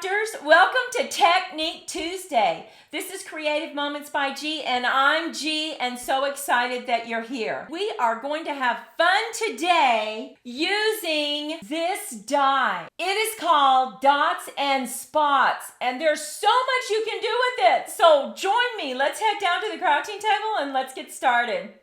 Doctors, welcome to Technique Tuesday. This is Creative Moments by G, and I'm G, and so excited that you're here. We are going to have fun today using this die. It is called Dots and Spots, and there's so much you can do with it. So join me. Let's head down to the crafting table and let's get started.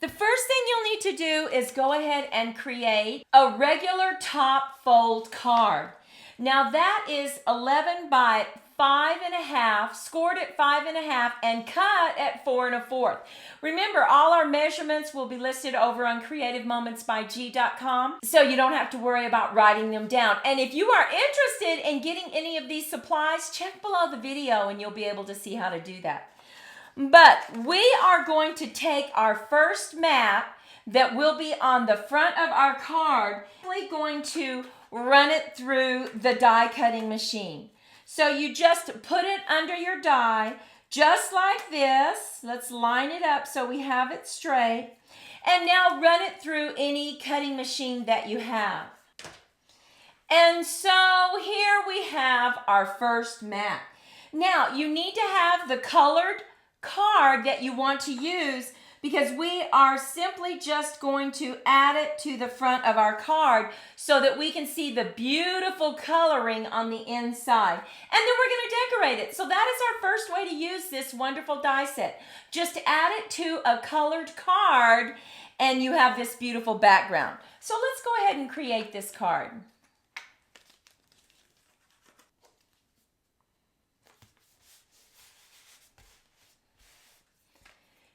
The first thing you'll need to do is go ahead and create a regular top fold card. Now that is 11 by 5.5, scored at 5.5, and cut at 4 1/4. Remember, all our measurements will be listed over on creativemomentsbyg.com, so you don't have to worry about writing them down. And if you are interested in getting any of these supplies, check below the video and you'll be able to see how to do that. But we are going to take our first map that will be on the front of our card. We're going to run it through the die cutting machine. So you just put it under your die, just like this. Let's line it up so we have it straight. And now run it through any cutting machine that you have. And so here we have our first map. Now you need to have the colored card that you want to use, because we are simply just going to add it to the front of our card so that we can see the beautiful coloring on the inside. And then we're going to decorate it. So that is our first way to use this wonderful die set. Just add it to a colored card and you have this beautiful background. So let's go ahead and create this card.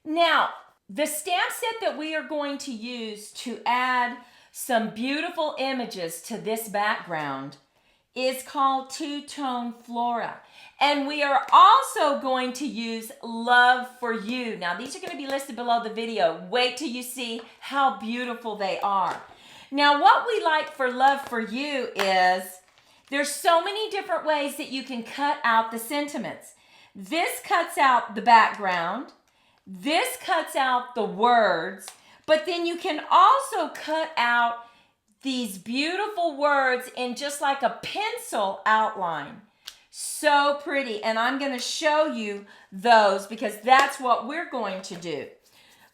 Now, the stamp set that we are going to use to add some beautiful images to this background is called Two-Tone Flora. And we are also going to use Love for You. Now, these are going to be listed below the video. Wait till you see how beautiful they are. Now, what we like for Love for You is there's so many different ways that you can cut out the sentiments. This cuts out the background. This cuts out the words, but then you can also cut out these beautiful words in just like a pencil outline. So pretty, and I'm going to show you those because that's what we're going to do.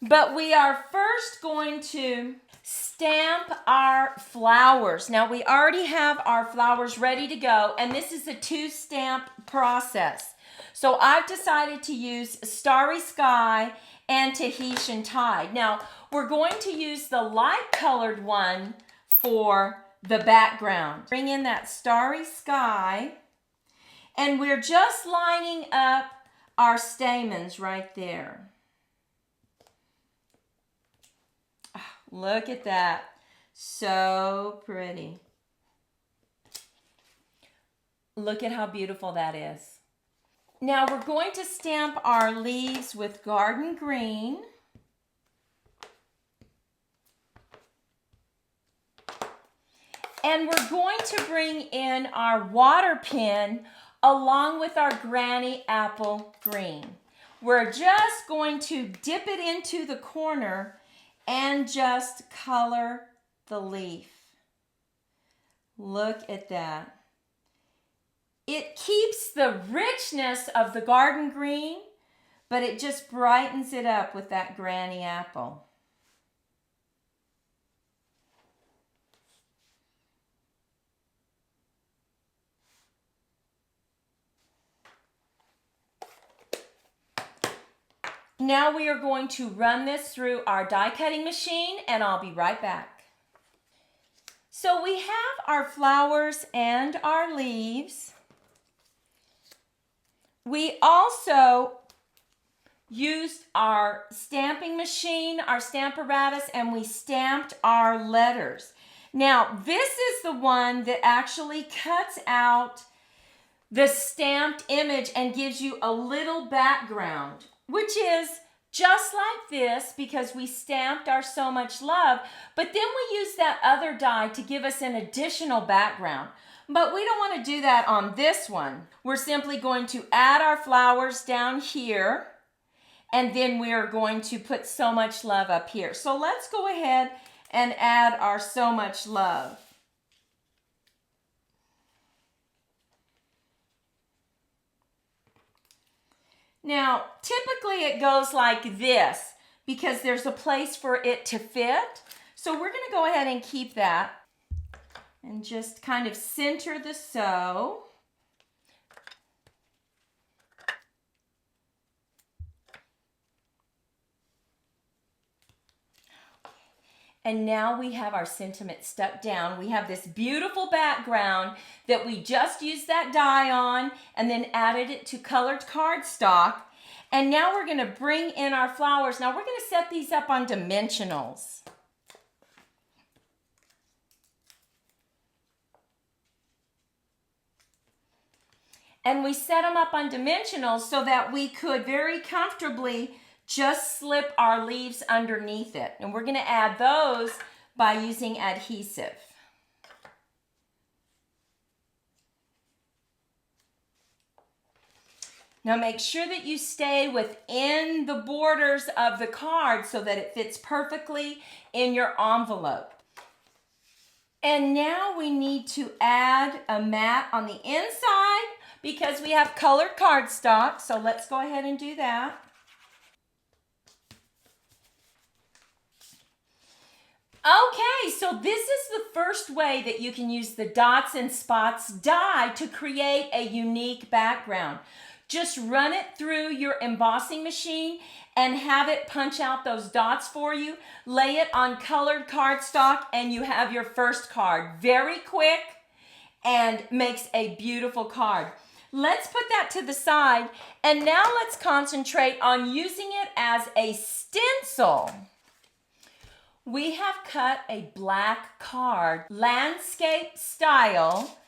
But we are first going to stamp our flowers. Now we already have our flowers ready to go, and this is a two-stamp process. So I've decided to use Starry Sky and Tahitian Tide. Now, we're going to use the light colored one for the background. Bring in that Starry Sky, and we're just lining up our stamens right there. Oh, look at that. So pretty. Look at how beautiful that is. Now we're going to stamp our leaves with Garden Green. And we're going to bring in our water pen along with our Granny Apple Green. We're just going to dip it into the corner and just color the leaf. Look at that. It keeps the richness of the garden green, but it just brightens it up with that Granny Apple. Now we are going to run this through our die cutting machine, and I'll be right back. So we have our flowers and our leaves. We also used our stamping machine, our stamparatus, and we stamped our letters. Now, this is the one that actually cuts out the stamped image and gives you a little background, which is just like this because we stamped our So Much Love, but then we used that other die to give us an additional background. But we don't want to do that on this one. We're simply going to add our flowers down here, and then we are going to put So Much Love up here. So let's go ahead and add our So Much Love. Now, typically it goes like this because there's a place for it to fit. So we're going to go ahead and keep that and just kind of center the sew. And now we have our sentiment stuck down. We have this beautiful background that we just used that dye on and then added it to colored cardstock. And now we're going to bring in our flowers. Now we're going to set these up on dimensionals. And we set them up on dimensionals so that we could very comfortably just slip our leaves underneath it. And we're going to add those by using adhesive. Now make sure that you stay within the borders of the card so that it fits perfectly in your envelope. And now we need to add a mat on the inside because we have colored cardstock. So let's go ahead and do that. Okay, so this is the first way that you can use the dots and spots die to create a unique background. Just run it through your embossing machine and have it punch out those dots for you. Lay it on colored cardstock and you have your first card. Very quick and makes a beautiful card. Let's put that to the side and now let's concentrate on using it as a stencil. We have cut a black card, landscape style,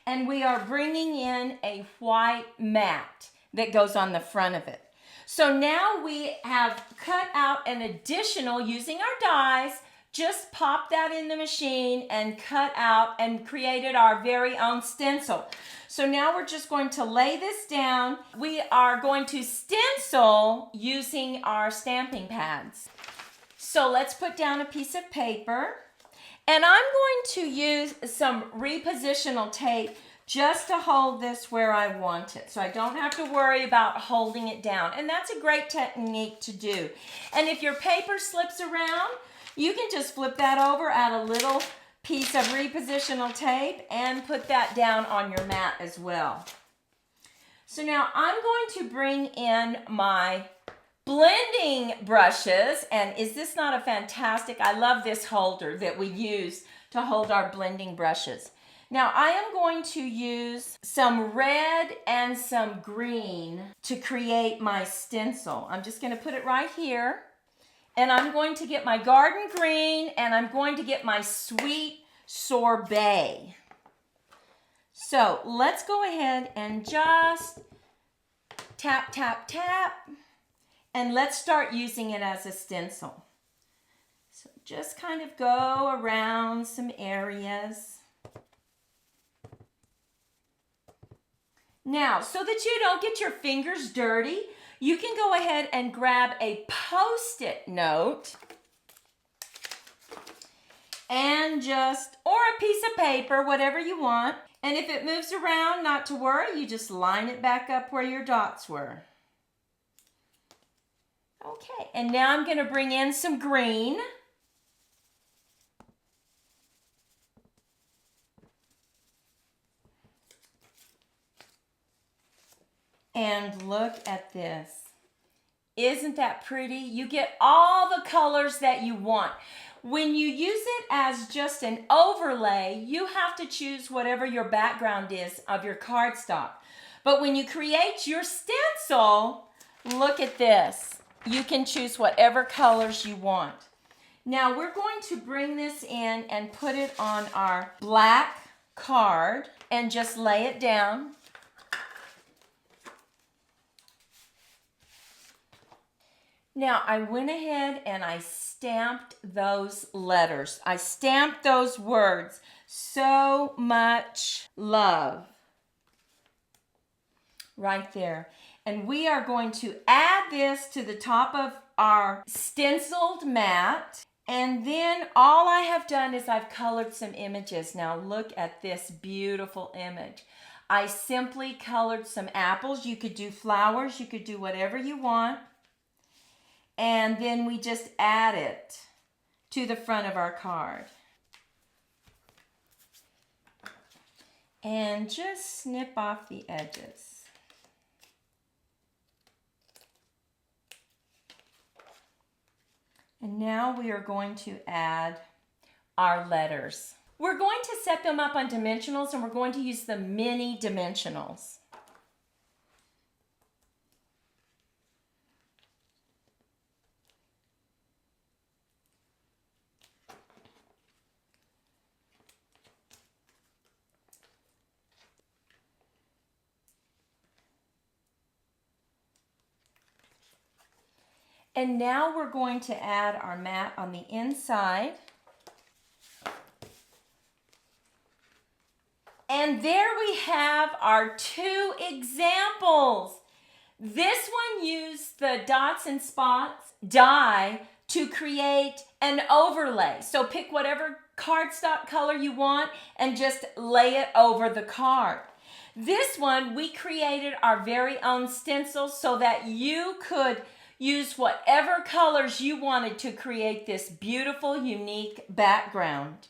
and we are bringing in a white mat that goes on the front of it. So now we have cut out an additional, using our dies, just pop that in the machine and cut out and created our very own stencil. So now we're just going to lay this down. We are going to stencil using our stamping pads. So let's put down a piece of paper and I'm going to use some repositional tape just to hold this where I want it. So I don't have to worry about holding it down. And that's a great technique to do. And if your paper slips around, you can just flip that over, add a little piece of repositional tape and put that down on your mat as well. So now I'm going to bring in my blending brushes, and is this not a fantastic, I love this holder that we use to hold our blending brushes. Now I am going to use some red and some green to create my stencil. I'm just going to put it right here, and I'm going to get my garden green and I'm going to get my sweet sorbet. So let's go ahead and just tap, tap, tap. And let's start using it as a stencil. So just kind of go around some areas. Now, so that you don't get your fingers dirty, you can go ahead and grab a Post-it note and or a piece of paper, whatever you want. And if it moves around, not to worry, you just line it back up where your dots were. Okay, and now I'm going to bring in some green. And look at this. Isn't that pretty? You get all the colors that you want. When you use it as just an overlay, you have to choose whatever your background is of your cardstock. But when you create your stencil, look at this. You can choose whatever colors you want. Now we're going to bring this in and put it on our black card and just lay it down. Now I went ahead and I stamped those letters. I stamped those words. So much love. Right there. And we are going to add this to the top of our stenciled mat. And then all I have done is I've colored some images. Now look at this beautiful image. I simply colored some apples. You could do flowers, you could do whatever you want. And then we just add it to the front of our card. And just snip off the edges. And now we are going to add our letters. We're going to set them up on dimensionals, and we're going to use the mini dimensionals. And now we're going to add our mat on the inside. And there we have our two examples. This one used the dots and spots die to create an overlay. So pick whatever cardstock color you want and just lay it over the card. This one, we created our very own stencil so that you could use whatever colors you wanted to create this beautiful, unique background.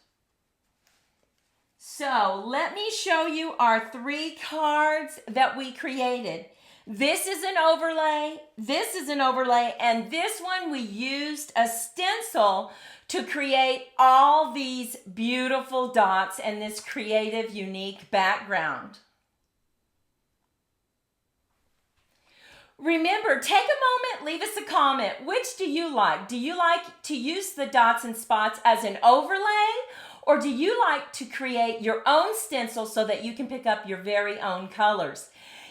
So let me show you our 3 cards that we created. This is an overlay, this is an overlay, and this one we used a stencil to create all these beautiful dots and this creative, unique background. Remember, take a moment, leave us a comment. Which do you like? Do you like to use the dots and spots as an overlay? Or do you like to create your own stencil so that you can pick up your very own colors?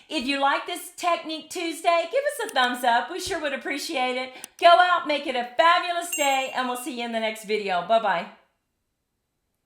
If you like this Technique Tuesday, give us a thumbs up. We sure would appreciate it. Go out, make it a fabulous day, and we'll see you in the next video. Bye-bye.